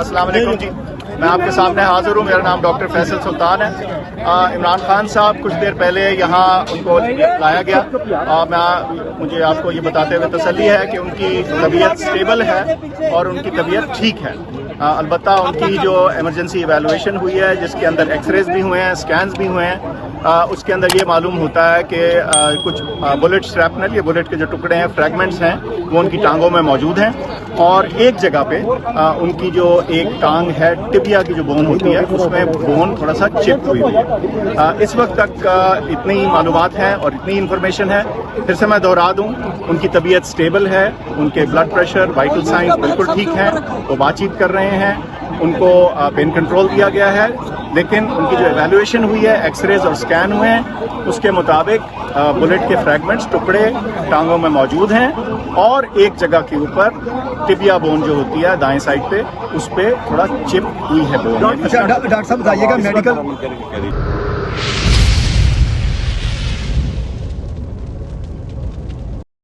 अस्सलाम वालेकुम जी, मैं आपके सामने हाजिर हूँ। मेरा नाम डॉक्टर फैसल सुल्तान है। इमरान खान साहब कुछ देर पहले यहाँ उनको लाया गया। मुझे आपको ये बताते हुए तसल्ली है कि उनकी तबीयत स्टेबल है और उनकी तबीयत ठीक है। अलबत्ता उनकी जो इमरजेंसी इवैल्यूएशन हुई है, जिसके अंदर एक्सरेज भी हुए हैं, स्कैन्स भी हुए हैं, उसके अंदर ये मालूम होता है कि कुछ बुलेट स्ट्रैपनल, ये बुलेट के जो टुकड़े हैं, फ्रैगमेंट्स हैं, वो उनकी टांगों में मौजूद हैं। और एक जगह पे उनकी जो एक टांग है, टिबिया की जो बोन होती है, उसमें बोन थोड़ा सा चिप हुई है। इस वक्त तक इतनी ही मालूमात हैं और इतनी इन्फॉर्मेशन है। फिर से मैं दोहरा दूं, उनकी तबीयत स्टेबल है, उनके ब्लड प्रेशर, वाइटल साइंस बिल्कुल ठीक हैं, वो बातचीत कर रहे हैं, उनको पेन कंट्रोल दिया गया है। लेकिन उनकी जो एवैल्यूएशन हुई है, एक्सरेज और स्कैन हुए हैं, उसके मुताबिक बुलेट के फ्रैगमेंट्स, टुकड़े टांगों में मौजूद हैं और एक जगह के ऊपर टिबिया बोन जो होती है दाएं साइड पे, उस पे थोड़ा चिप हुई है बोन। डॉक्टर साहब बताइएगा मेडिकल